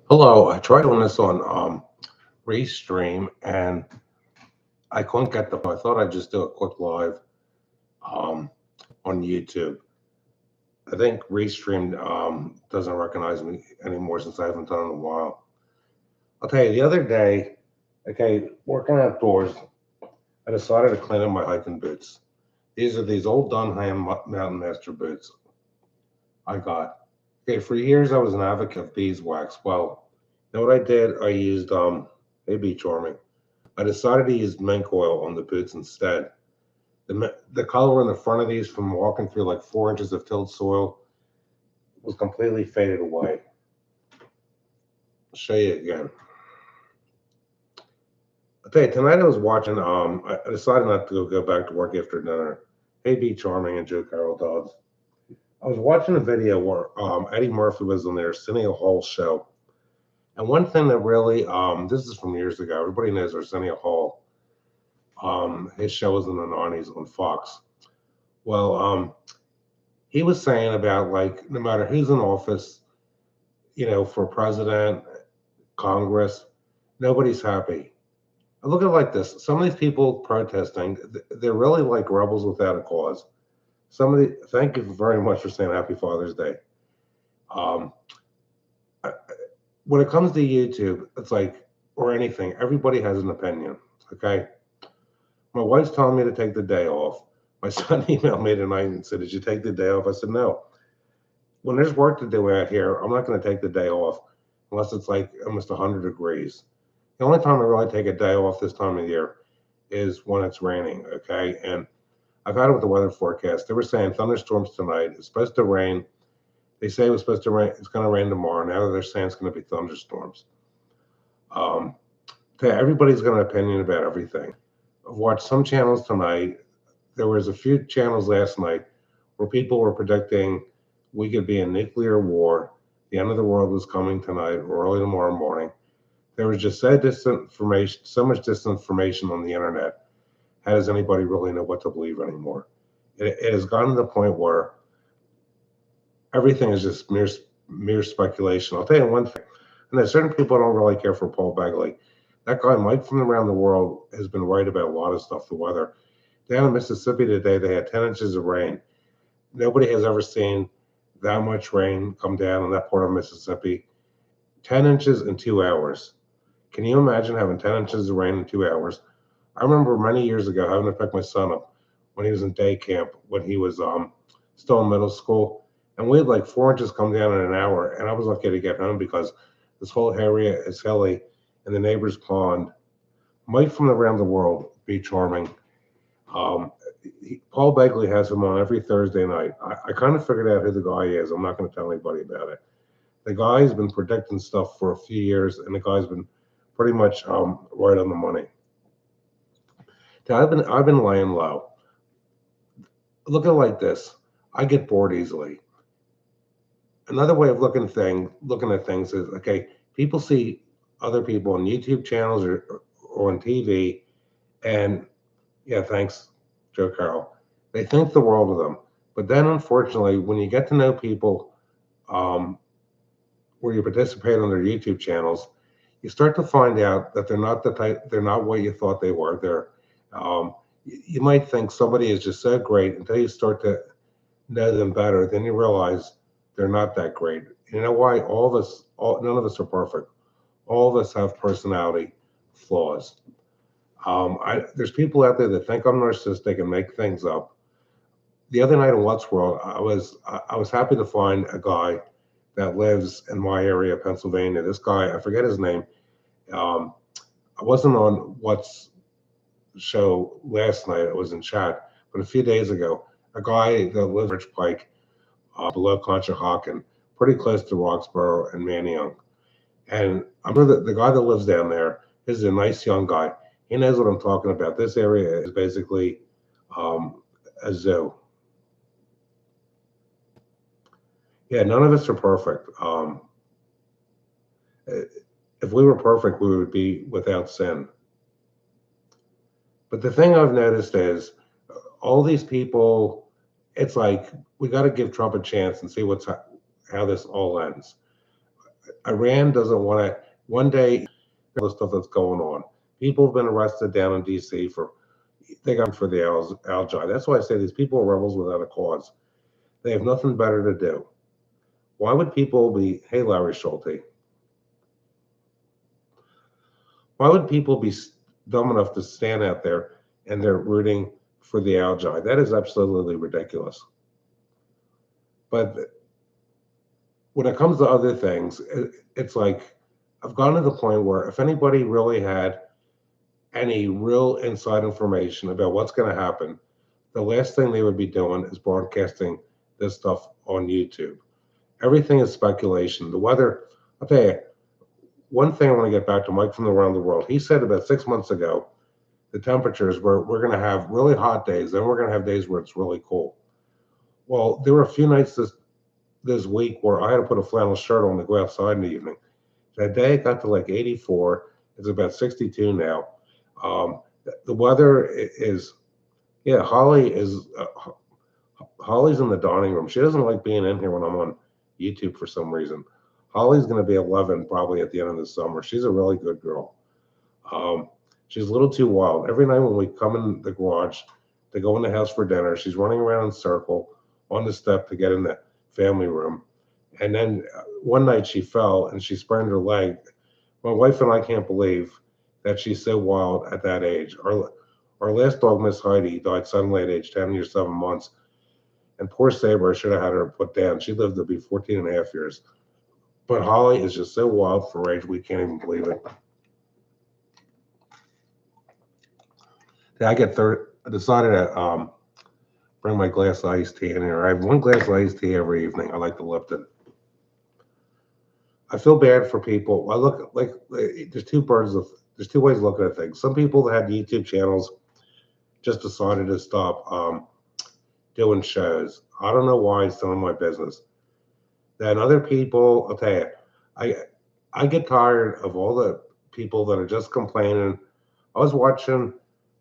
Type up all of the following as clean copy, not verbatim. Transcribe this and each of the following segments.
Hello, I tried doing this on Restream and I couldn't get the. I thought I'd just do a quick live um, on YouTube. I think Restream doesn't recognize me anymore since I haven't done it in a while. I'll tell you, the other day, okay, working outdoors, I decided to clean up my hiking boots. These are these old Dunham Mountain Master boots I got. Okay, for years I was an advocate of beeswax. Well, you know what I did? I used maybe charming. I decided to use mink oil on the boots instead. The color in the front of these from walking through like 4 inches of tilled soil was completely faded away. I'll show you again. I'll tell you, tonight I was watching, I decided not to go back to work after dinner. Hey, Be Charming and Joe Carroll dogs. I was watching a video where Eddie Murphy was on their Arsenio Hall show. And one thing that really, this is from years ago, everybody knows Arsenio Hall. His show was in the 90s on Fox. Well, he was saying about like no matter who's in office, for president, Congress, nobody's happy. I look at it like this: some of these people protesting, they're really like rebels without a cause. Thank you very much for saying Happy Father's Day. Um, when it comes to YouTube, it's like or anything, everybody has an opinion. Okay, my wife's telling me to take the day off. My son emailed me tonight and said, "Did you take the day off?" I said, "No." When there's work to do out here, I'm not going to take the day off unless it's like almost 100 degrees. The only time I really take a day off this time of year is when it's raining, okay? And I've had it with the weather forecast. They were saying thunderstorms tonight. It's supposed to rain. They say it was supposed to rain. It's going to rain tomorrow. Now they're saying it's going to be thunderstorms. Um, Everybody's got an opinion about everything. I've watched some channels tonight. There was a few channels last night where people were predicting we could be in nuclear war. The end of the world was coming tonight or early tomorrow morning. There was just so much disinformation on the internet. How does anybody really know what to believe anymore? It has gotten to the point where everything is just mere speculation. I'll tell you one thing, and that certain people don't really care for Paul Begley. That guy, Mike from around the world, has been right about a lot of stuff. The weather down in Mississippi today, they had 10 inches of rain. Nobody has ever seen that much rain come down in that part of Mississippi. 10 inches in 2 hours. Can you imagine having 10 inches of rain in 2 hours? I remember many years ago having to pick my son up when he was in day camp, when he was still in middle school. And we had like 4 inches come down in an hour. And I was lucky to get home because this whole area is hilly and the neighbor's pond. Mike from around the world, Be Charming. Um, Paul Begley has him on every Thursday night. I kind of figured out who the guy is. I'm not going to tell anybody about it. The guy's been predicting stuff for a few years, and the guy's been pretty much right on the money. Now, I've been laying low. Look at it like this: I get bored easily. Another way of looking at things is okay. People see other people on YouTube channels or on TV, and yeah, thanks, Joe Carroll. They think the world of them. But then, unfortunately, when you get to know people um, where you participate on their YouTube channels, you start to find out that they're not the type, they're not what you thought they were. You might think somebody is just so great until you start to know them better. Then you realize they're not that great. You know why? None of us are perfect. All of us have personality flaws. There's people out there that think I'm narcissistic and make things up. The other night in What's World, I was happy to find a guy that lives in my area, Pennsylvania. This guy, I forget his name. Um, I wasn't on What's show last night. I was in chat, but a few days ago, a guy that lives in Rich Pike, below Conshohocken, pretty close to Roxborough and Manayunk. And I'm sure that the guy that lives down there is a nice young guy. He knows what I'm talking about. This area is basically a zoo. Yeah, none of us are perfect. If we were perfect, we would be without sin. But the thing I've noticed is all these people, it's like we got to give Trump a chance and see how this all ends. Iran doesn't want to. One day, all the stuff that's going on. People have been arrested down in D.C. for they got for the Al-Jai. That's why I say these people are rebels without a cause. They have nothing better to do. Why would people be? Hey, Larry Schulte. Why would people be dumb enough to stand out there and they're rooting for the Al-Jai? That is absolutely ridiculous. But when it comes to other things, it's like I've gotten to the point where if anybody really had any real inside information about what's going to happen, the last thing they would be doing is broadcasting this stuff on YouTube. Everything is speculation. The weather, I'll tell you, one thing I want to get back to Mike from around the world. He said about 6 months ago, the temperatures we're going to have really hot days, then we're going to have days where it's really cool. Well, there were a few nights this week where I had to put a flannel shirt on to go outside in the evening. That day it got to like 84. It's about 62 now. The weather is, yeah, Holly's in the dining room. She doesn't like being in here when I'm on YouTube for some reason. Holly's going to be 11 probably at the end of the summer. She's a really good girl. She's a little too wild. Every night when we come in the garage to go in the house for dinner, she's running around in a circle on the step to get in the family room. And then one night she fell and she sprained her leg. My wife and I can't believe that she's so wild at that age. Our last dog, Miss Heidi, died suddenly at age 10 years, 7 months. And poor Saber, I should have had her put down. She lived to be 14 and a half years. But Holly is just so wild for her age, we can't even believe it. I decided to bring my glass of iced tea in here. I have one glass of iced tea every evening. I like to Lipton. I feel bad for people. I look like there's two ways of looking at things. Some people that had YouTube channels just decided to stop doing shows. I don't know why it's none of my business. Then other people, I'll tell you, I get tired of all the people that are just complaining. I was watching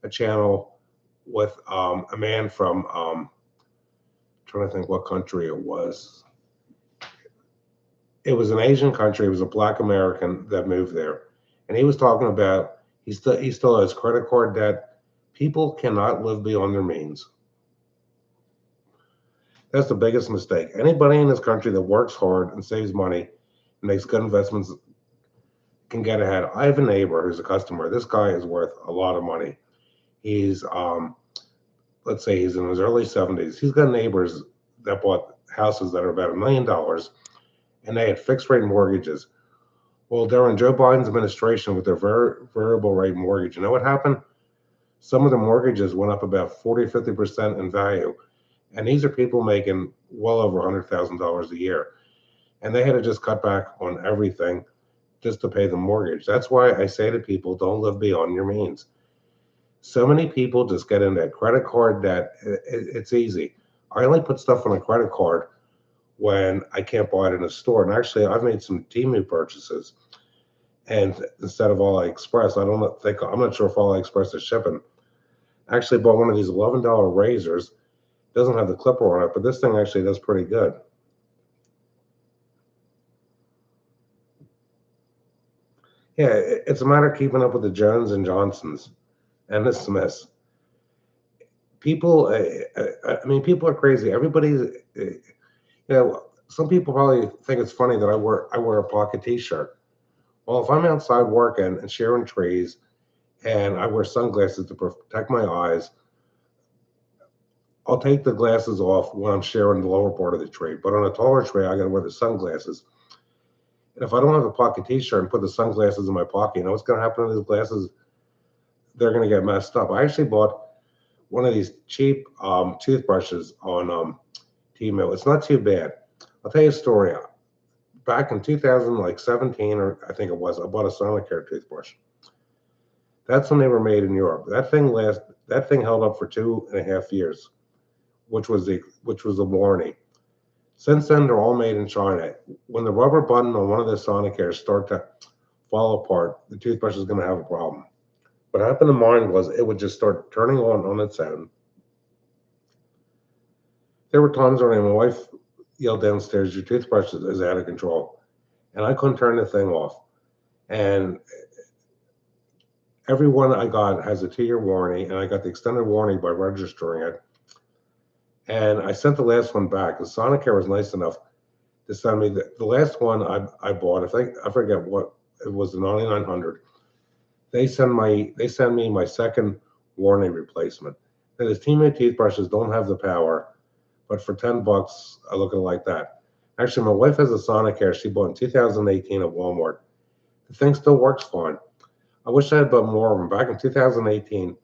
a channel with a man from trying to think what country it was. It was an Asian country. It was a Black American that moved there, and he was talking about he still has credit card debt. People cannot live beyond their means. That's the biggest mistake. Anybody in this country that works hard and saves money and makes good investments can get ahead. I have a neighbor who's a customer. This guy is worth a lot of money. He's let's say he's in his early 70s. He's got neighbors that bought houses that are about $1 million, and they had fixed rate mortgages. Well, during Joe Biden's administration with their variable rate mortgage, you know what happened? Some of the mortgages went up about 40, 50% in value. And these are people making well over $100,000 a year. And they had to just cut back on everything just to pay the mortgage. That's why I say to people, don't live beyond your means. So many people just get in that credit card debt. It's easy. I only put stuff on a credit card when I can't buy it in a store. And actually, I've made some Temu purchases. And instead of AliExpress, I'm not sure if AliExpress is shipping. I actually bought one of these $11 razors. Doesn't have the clipper on it, but this thing actually does pretty good. Yeah, it's a matter of keeping up with the Jones and Johnsons and the Smiths. People, I mean, people are crazy. Everybody's, some people probably think it's funny that I wear a pocket T-shirt. Well, if I'm outside working and sharing trees, and I wear sunglasses to protect my eyes, I'll take the glasses off when I'm sharing the lower part of the tree. But on a taller tree, I got to wear the sunglasses. And if I don't have a pocket T-shirt and put the sunglasses in my pocket, you know what's going to happen to these glasses? They're going to get messed up. I actually bought one of these cheap toothbrushes on Temu. It's not too bad. I'll tell you a story. Back in 2017, or I think it was, I bought a Sonicare toothbrush. That's when they were made in Europe. That thing held up for 2.5 years, which was the warranty. Since then, they're all made in China. When the rubber button on one of the Sonicares start to fall apart, the toothbrush is going to have a problem. What happened to mine was it would just start turning on its own. There were times when my wife yelled downstairs, "Your toothbrush is out of control." and I couldn't turn the thing off. And every one I got has a 2-year warranty, and I got the extended warranty by registering it. And I sent the last one back. The Sonicare was nice enough to send me the last one I bought. I forget what it was, the 9900. They send me my second warranty replacement. Now, these teammate toothbrushes don't have the power, but for $10, I look at it like that. Actually, my wife has a Sonicare she bought in 2018 at Walmart. The thing still works fine. I wish I had bought more of them. Back in 2018,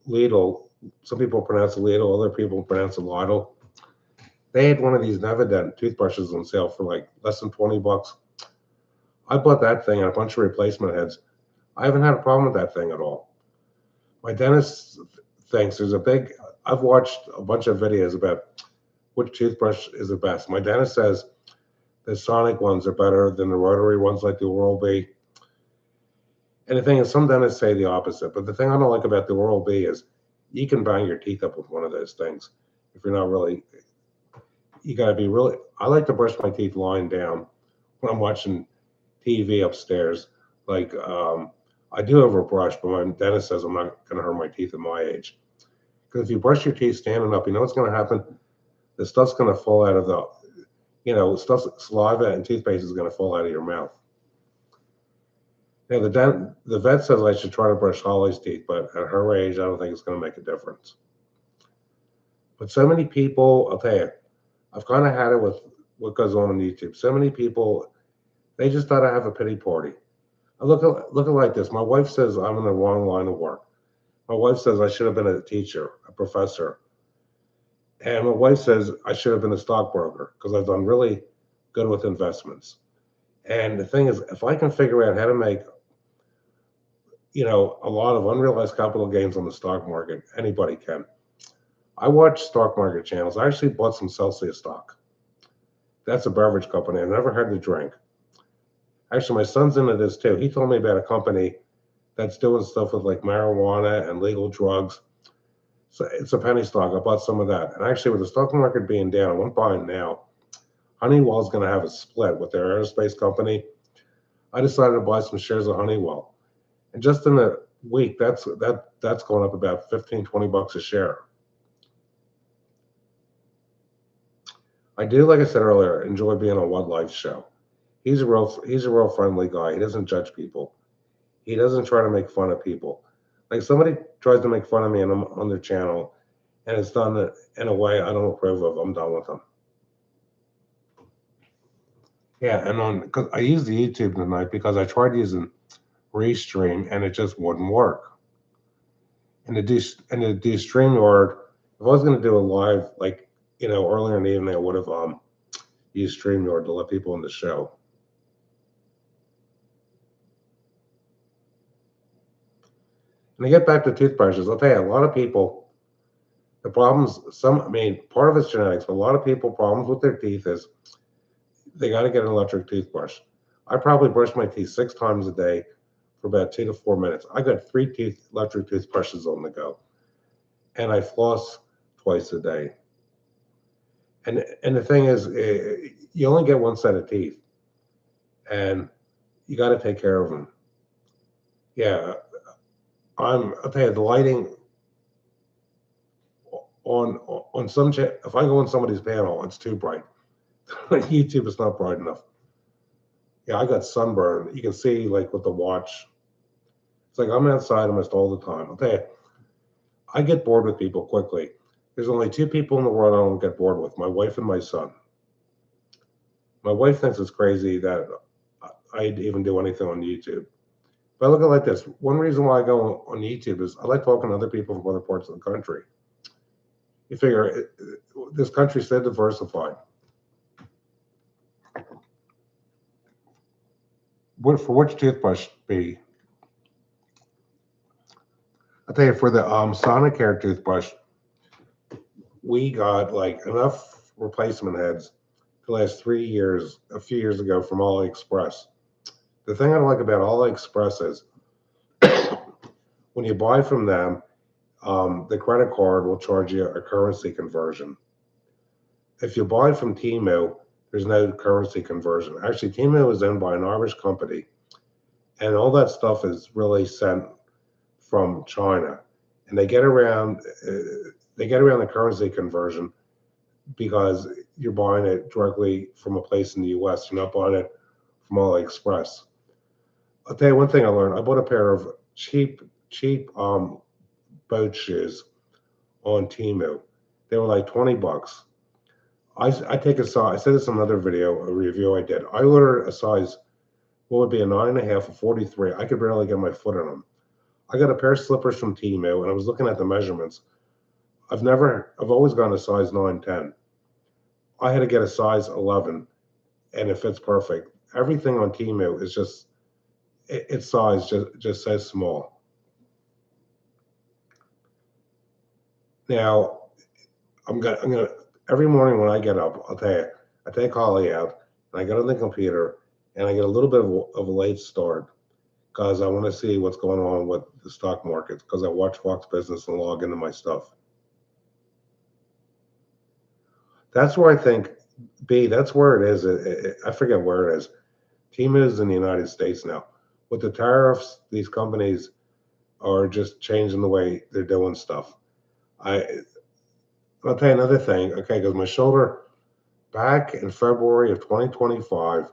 Lidl, some people pronounce it Lidl, other people pronounce it Lidl. They had one of these Nevident toothbrushes on sale for like less than $20. I bought that thing and a bunch of replacement heads. I haven't had a problem with that thing at all. My dentist thinks I've watched a bunch of videos about which toothbrush is the best. My dentist says the sonic ones are better than the rotary ones like the Oral-B. And the thing is, some dentists say the opposite. But the thing I don't like about the Oral-B is you can bang your teeth up with one of those things. If you're not really, you got to be really, I like to brush my teeth lying down when I'm watching TV upstairs. Like, I do overbrush, but my dentist says I'm not going to hurt my teeth at my age. Because if you brush your teeth standing up, you know what's going to happen? The stuff's going to fall out of saliva and toothpaste is going to fall out of your mouth. Now, the vet says I should try to brush Holly's teeth, but at her age, I don't think it's going to make a difference. But so many people, I'll tell you, I've kind of had it with what goes on YouTube. So many people, they just thought I have a pity party. I look at it like this. My wife says I'm in the wrong line of work. My wife says I should have been a teacher, a professor. And my wife says I should have been a stockbroker because I've done really good with investments. And the thing is, if I can figure out how to make, a lot of unrealized capital gains on the stock market, anybody can. I watch stock market channels. I actually bought some Celsius stock. That's a beverage company. I never had to drink. Actually, my son's into this too. He told me about a company that's doing stuff with like marijuana and legal drugs. So it's a penny stock. I bought some of that. And actually, with the stock market being down, I won't buy it now. Honeywell is going to have a split with their aerospace company. I decided to buy some shares of Honeywell. And just in a week, that's going up about $15-20 a share. I do, like I said earlier, enjoy being on One Life show. He's a real friendly guy. He doesn't judge people. He doesn't try to make fun of people. Like somebody tries to make fun of me and I'm on their channel, and it's done in a way I don't approve of. I'm done with them. Yeah, and because I used the YouTube tonight because I tried using Restream and it just wouldn't work. And to do StreamYard, if I was going to do a live, like earlier in the evening, I would have used StreamYard to let people in the show. And to get back to toothbrushes, I'll tell you, a lot of people, the problems, part of it's genetics, but a lot of people, problems with their teeth is they got to get an electric toothbrush. I probably brush my teeth 6 times a day for about 2 to 4 minutes. I got 3 electric toothbrushes on the go. And I floss twice a day. And the thing is, you only get one set of teeth. And you got to take care of them. Yeah. I'll tell you, the lighting on some if I go on somebody's panel, it's too bright. On YouTube, it's not bright enough. Yeah, I got sunburn. You can see like with the watch. It's like I'm outside almost all the time. I'll tell you, I get bored with people quickly. There's only 2 people in the world I don't get bored with: my wife and my son. My wife thinks it's crazy that I'd even do anything on YouTube. But I look at it like this. One reason why I go on YouTube is I like talking to other people from other parts of the country. You figure this country's so diversified. For which toothbrush be? I'll tell you, for the Sonicare toothbrush, we got like enough replacement heads to last 3 years, a few years ago from AliExpress. The thing I like about AliExpress is when you buy from them, the credit card will charge you a currency conversion. If you buy from Temu, there's no currency conversion. Actually, Temu is owned by an Irish company, and all that stuff is really sent from China, and they get around the currency conversion because you're buying it directly from a place in the U.S. You're not buying it from AliExpress. I'll tell you one thing I learned. I bought a pair of cheap boat shoes on Temu. They were like $20. I take a size. I said this in another video, a review I did. I ordered a size, what would be a 9.5, a 43. I could barely get my foot in them. I got a pair of slippers from Temu, and I was looking at the measurements. I've always gone a size 9, 10. I had to get a size 11, and it fits perfect. Everything on Temu is just, its size just says small. Now, I'm gonna every morning when I get up, I'll tell you, I take Holly out and I get on the computer and I get a little bit of a late start because I want to see what's going on with the stock markets because I watch Fox Business and log into my stuff. That's where I think that's where it is. I forget where it is. Temu is in the United States now. With the tariffs, these companies are just changing the way they're doing stuff. I'll tell you another thing, okay, because my shoulder, back in February of 2025,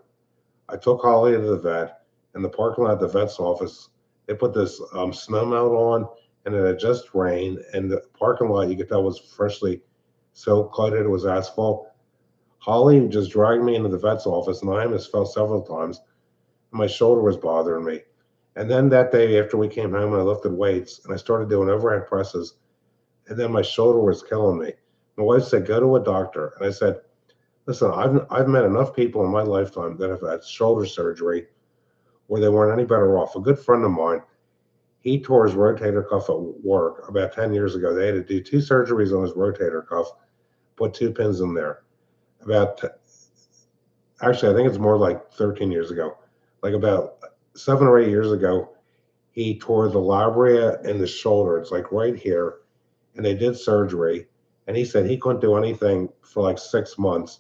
I took Holly to the vet. In the parking lot at the vet's office, they put this snow melt on, and it had just rained, and the parking lot, you could tell, was freshly so coated, it was asphalt. Holly just dragged me into the vet's office, and I almost fell several times. And my shoulder was bothering me. And then that day after we came home, and I lifted weights, and I started doing overhead presses, and then my shoulder was killing me. My wife said, go to a doctor. And I said, listen, I've met enough people in my lifetime that have had shoulder surgery where they weren't any better off. A good friend of mine, he tore his rotator cuff at work about 10 years ago. They had to do 2 surgeries on his rotator cuff, put 2 pins in there. Actually, I think it's more like 13 years ago. Like about 7 or 8 years ago, he tore the labia in the shoulder. It's like right here. And they did surgery. And he said he couldn't do anything for like 6 months.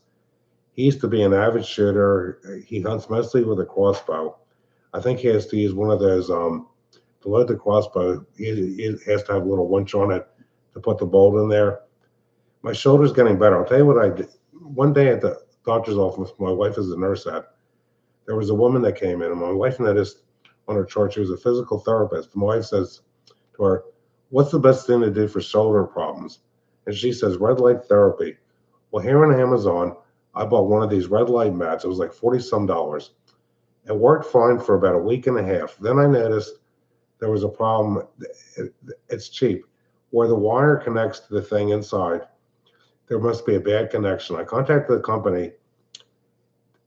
He used to be an avid shooter. He hunts mostly with a crossbow. I think he has to use one of those, to load the crossbow, he has to have a little winch on it to put the bolt in there. My shoulder's getting better. I'll tell you what I did. One day at the doctor's office, my wife is a nurse at, there was a woman that came in, and my wife noticed on her chart she was a physical therapist. My wife says to her, what's the best thing to do for shoulder problems? And she says, red light therapy. Well, here on Amazon, I bought one of these red light mats. It was like $40-some. It worked fine for about a week and a half. Then I noticed there was a problem. It's cheap. Where the wire connects to the thing inside, there must be a bad connection. I contacted the company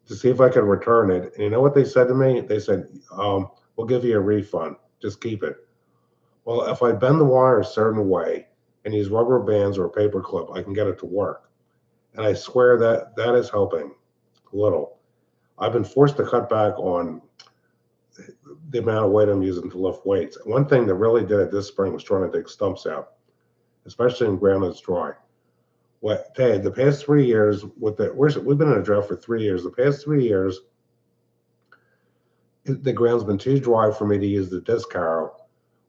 to see if I could return it. And you know what they said to me? They said, we'll give you a refund. Just keep it. Well, if I bend the wire a certain way and use rubber bands or a paper clip, I can get it to work. And I swear that is helping a little. I've been forced to cut back on the amount of weight I'm using to lift weights. One thing that really did it this spring was trying to dig stumps out, especially in ground that's dry. The past 3 years, we've been in a drought for 3 years. The past 3 years, the ground's been too dry for me to use the disc harrow,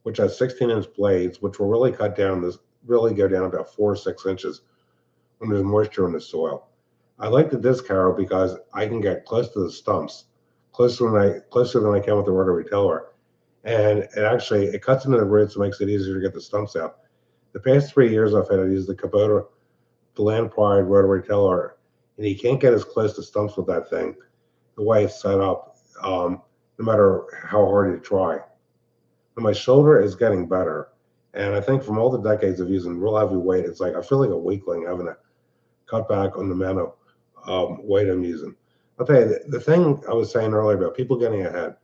which has 16-inch blades, which will really go down about 4 or 6 inches when there's moisture in the soil. I like the disc harrow because I can get close to the stumps, closer than I can with the rotary tiller, and it cuts into the roots and makes it easier to get the stumps out. The past 3 years, I've had to use the Kubota, the Land Pride rotary tiller, and you can't get as close to stumps with that thing the way it's set up, no matter how hard you try. And my shoulder is getting better, and I think from all the decades of using real heavy weight, it's like I feel like a weakling having to cut back on the amount of weight I'm using. I'll tell you, the thing I was saying earlier about people getting ahead,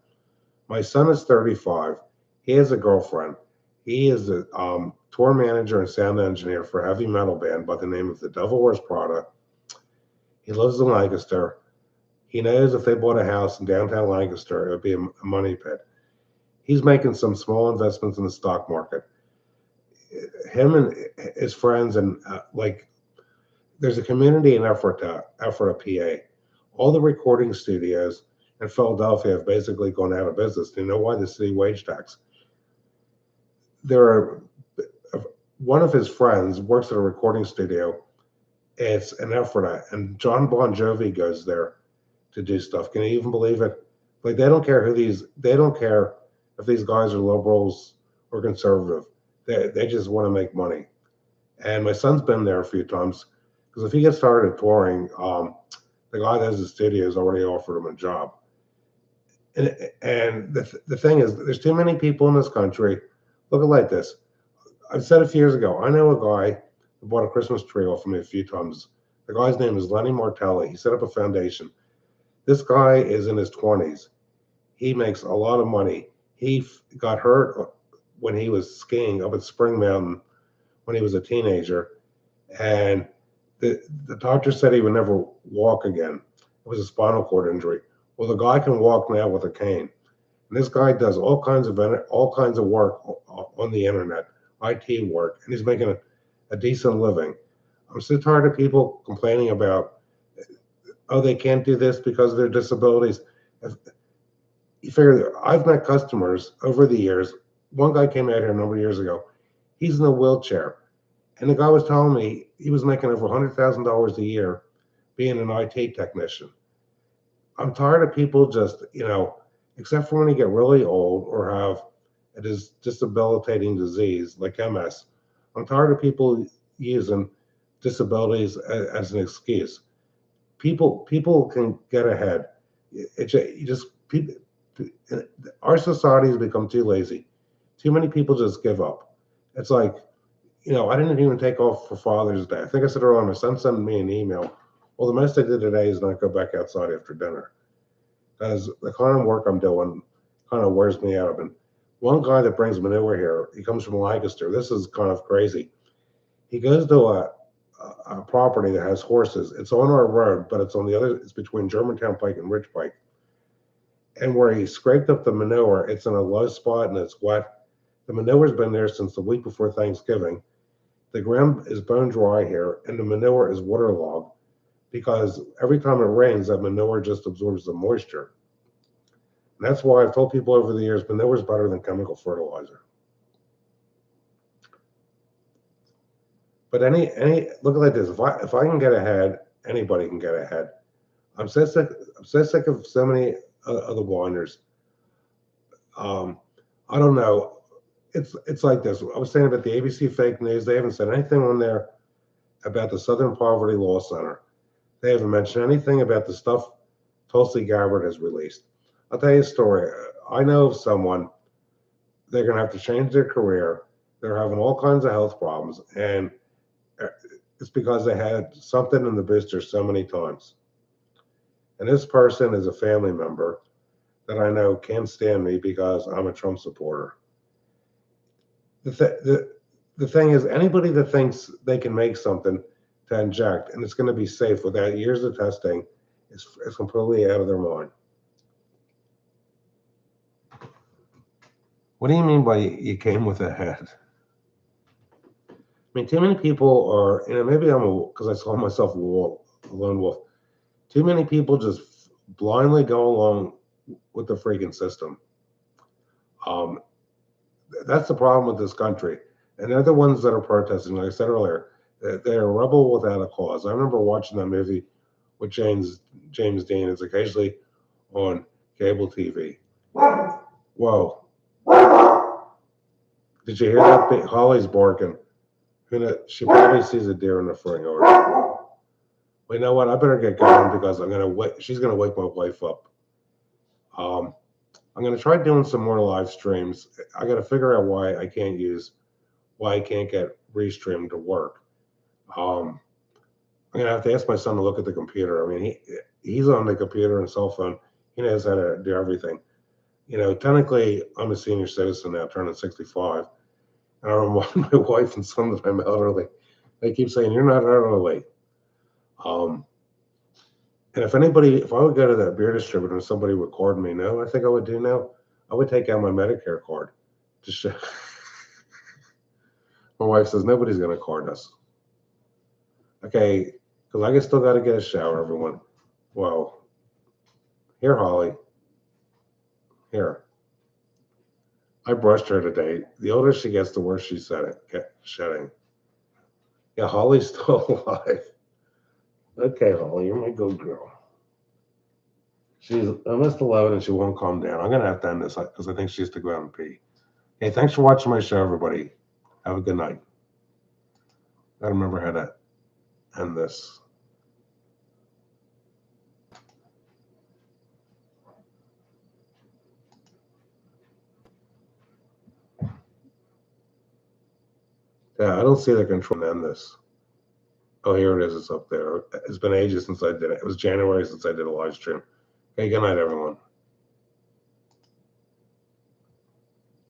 my son is 35. He has a girlfriend. He is a tour manager and sound engineer for a heavy metal band by the name of the Devil Wears Prada. He lives in Lancaster. He knows if they bought a house in downtown Lancaster, it would be a money pit. He's making some small investments in the stock market. Him and his friends, and there's a community and effort of PA. All the recording studios in Philadelphia have basically gone out of business. Do you know why? The city wage tax. There are one of his friends works at a recording studio. It's an Ephrata, and John Bon Jovi goes there to do stuff. Can you even believe it? Like they don't care if these guys are liberals or conservative. They just want to make money. And my son's been there a few times because if he gets started touring, the guy that has the studio has already offered him a job. And the thing is, there's too many people in this country. Look at it like this. I said a few years ago, I know a guy who bought a Christmas tree off of me a few times. The guy's name is Lenny Martelli. He set up a foundation. This guy is in his 20s. He makes a lot of money. He got hurt when he was skiing up at Spring Mountain when he was a teenager, and the doctor said he would never walk again. It was a spinal cord injury. Well, the guy can walk now with a cane. And this guy does all kinds of work on the internet, IT work, and he's making a decent living. I'm so tired of people complaining about, oh, they can't do this because of their disabilities. You figure, I've met customers over the years. One guy came out here a number of years ago. He's in a wheelchair. And the guy was telling me he was making over $100,000 a year being an IT technician. I'm tired of people just, except for when you get really old or have a debilitating disease like MS. I'm tired of people using disabilities as an excuse. People can get ahead. Our society has become too lazy. Too many people just give up. It's like, I didn't even take off for Father's Day. I think I said earlier, my son sent me an email. Well, the most I did today is not go back outside after dinner. Because the kind of work I'm doing kind of wears me out. And one guy that brings manure here, he comes from Lancaster. This is kind of crazy. He goes to a property that has horses. It's on our road, but it's between Germantown Pike and Ridge Pike. And where he scraped up the manure, it's in a low spot and it's wet. The manure's been there since the week before Thanksgiving. The ground is bone dry here, and the manure is waterlogged because every time it rains, that manure just absorbs the moisture. And that's why I've told people over the years, manure is better than chemical fertilizer. But look at this. If I can get ahead, anybody can get ahead. I'm so sick of so many of the whiners. I don't know. It's like this. I was saying about the ABC fake news. They haven't said anything on there about the Southern Poverty Law Center. They haven't mentioned anything about the stuff Tulsi Gabbard has released. I'll tell you a story. I know of someone, they're going to have to change their career. They're having all kinds of health problems, and it's because they had something in the booster so many times. And this person is a family member that I know can't stand me because I'm a Trump supporter. The thing is, anybody that thinks they can make something to inject and it's going to be safe without years of testing is completely out of their mind. What do you mean by you came with a head? I mean, too many people are, maybe because I saw myself a lone wolf. Too many people just blindly go along with the freaking system. That's the problem with this country. And they're the ones that are protesting. Like I said earlier, they're a rebel without a cause. I remember watching that movie with James Dean. It's occasionally on cable TV. Whoa. Did you hear that? Holly's barking. She probably sees a deer in the front yard. Well, you know what? I better get going because she's gonna wake my wife up. I'm gonna try doing some more live streams. I gotta figure out why I can't get Restream to work. I'm gonna have to ask my son to look at the computer. I mean, he's on the computer and cell phone. He knows how to do everything. Technically, I'm a senior citizen now, turning 65. And I remind my wife and son that I'm elderly. They keep saying, "You're not elderly." And if I would go to that beer distributor and somebody would card me, I think I would do now. I would take out my Medicare card to show. My wife says nobody's going to card us. Okay, because I still got to get a shower, everyone. Well, Here, Holly. Here. I brushed her today. The older she gets, the worse she's shedding. Yeah, Holly's still alive. Okay, Holly, you're my good girl. She's almost 11 and she won't calm down. I'm going to have to end this because I think she has to go out and pee. Hey, thanks for watching my show, everybody. Have a good night. I remember how to end this. Yeah, I don't see the control to end this. Oh, here it is. It's up there. It's been ages since I did it. It was January since I did a live stream. Hey, good night, everyone.